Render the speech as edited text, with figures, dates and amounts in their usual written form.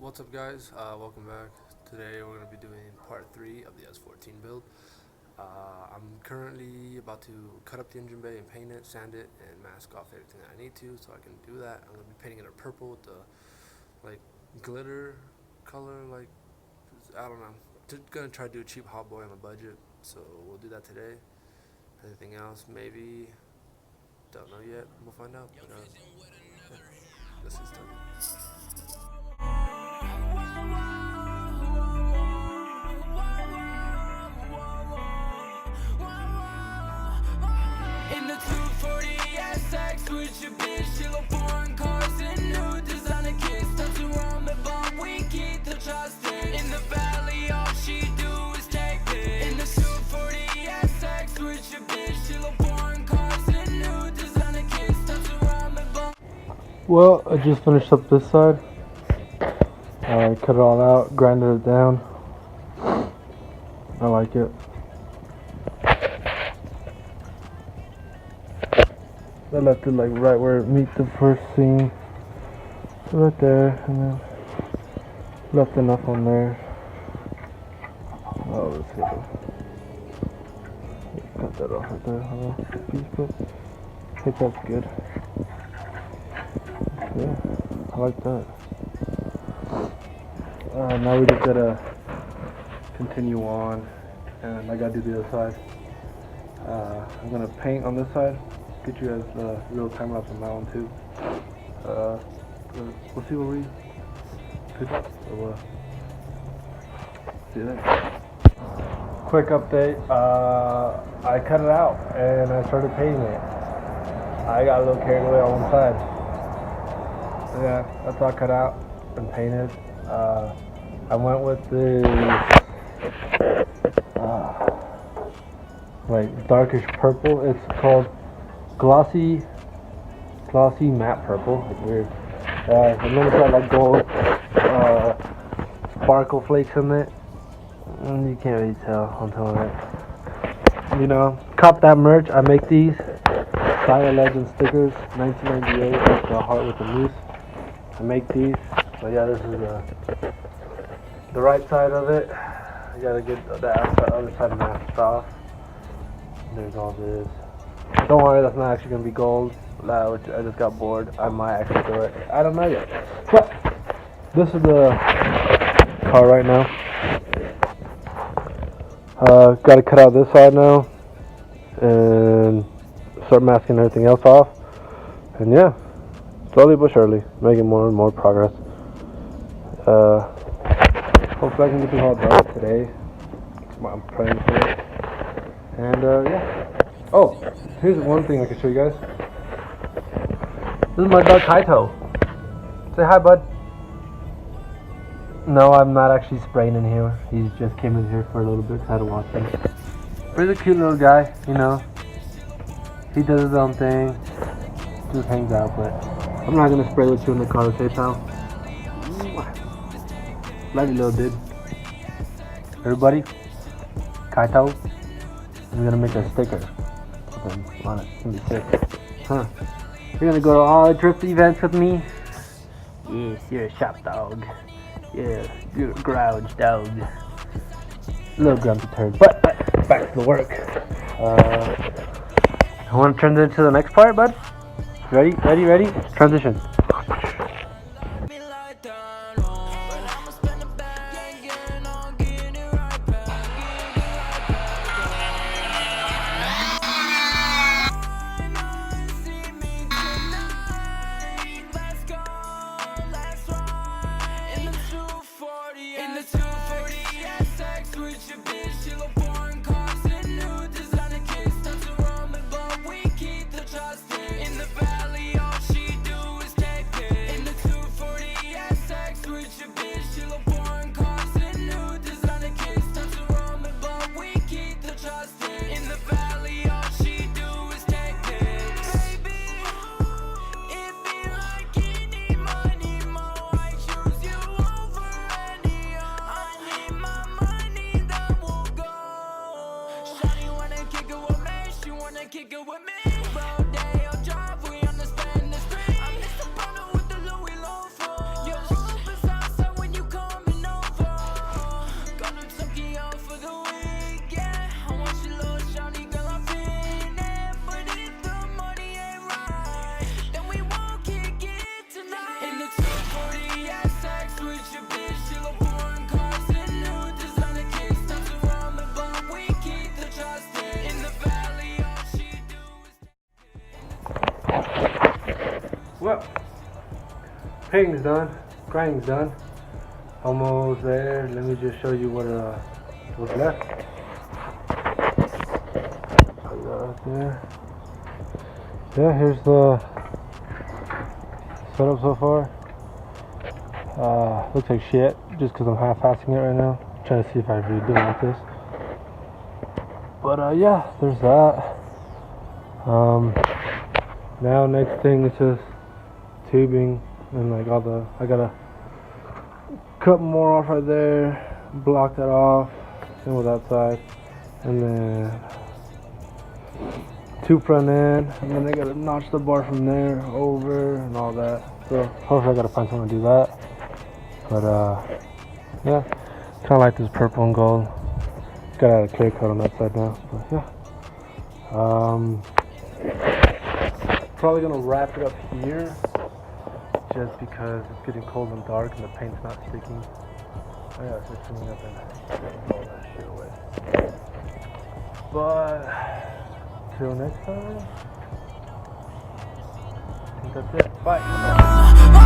What's up, guys? Welcome back. Today we're going to be doing part 3 of the s14 build. I'm currently about to cut up the engine bay and paint it, sand it, and mask off everything that I need to so I can do that. I'm going to be painting it a purple with the glitter color, I don't know. Going to try to do a cheap HOTBOI on a budget, so we'll do that today. Anything else, maybe, don't know yet. We'll find out. But, yeah. Let's get started. In the 240 SX with your bitch, she look foreign cars and new designer kicks. Touch around me, but we keep the trust in the valley, all she do is take it. In the 240 SX with your bitch, she look foreign cars and new designer kicks. Touch around me, but well, I just finished up this side. I cut it all out, grinded it down. I like it. I left it like right where it meets the first seam. So right there, and then left enough on there. Oh, let's see. Cut that off right there. I think that's good. Yeah, I like that. Now we just gotta continue on, and I gotta do the other side. I'm gonna paint on this side. Get you guys real time lapse on that one too. We'll see what we pick up. So, see you there. Quick update. I cut it out and I started painting it. I got a little carried away on one side. So yeah, that's all cut out and painted. I went with the like darkish purple. It's called glossy matte purple. It's weird. And then it's got like gold sparkle flakes in it. And you can't really tell until it. You know, cop that merch. I make these Fire Legend stickers, 1998. Like the heart with the moose. I make these. But yeah, this is the right side of it. You gotta get the other side masked off. There's all this. Don't worry, that's not actually gonna be gold. I just got bored. I might actually do it. I don't know yet. But this is the car right now. Gotta cut out this side now and start masking everything else off. And yeah, slowly but surely, making more and more progress. Hopefully I can get this all done today. I'm praying for it. And yeah. Oh, here's one thing I can show you guys. This is my dog Kaito. Say hi, bud. No, I'm not actually spraying in here. He just came in here for a little bit because I had to watch him. But he's a cute little guy, you know. He does his own thing. Just hangs out, but I'm not going to spray with you in the car, okay, pal? Love you, little dude. Everybody, Kaito, I'm going to make a sticker on it. It's going to be sick. Huh. You're going to go to all the drift events with me? Yes, you're a shop dog. Yeah, you're a grouch dog. Little grumpy turd. But back to the work. I want to turn this into the next part, bud? Ready? Transition. painting's done. Grinding's done. Almost there. Let me just show you what's left. Put that right there. Yeah, here's the setup so far. Looks like shit just because I'm half-assing it right now. Trying to see if I really do like this. But yeah, there's that. Now next thing is just tubing and like I gotta cut more off right there, block that off, same with that side, and then tube front end, and then I gotta notch the bar from there over and all that. So hopefully I gotta find someone to do that. But yeah, kind of like this purple and gold. Got out a clear coat on that side now, but yeah. Probably gonna wrap it up here, just because it's getting cold and dark and the paint's not sticking. Oh yeah, it's just coming up and getting all that shit away. But till next time, I think that's it. Bye.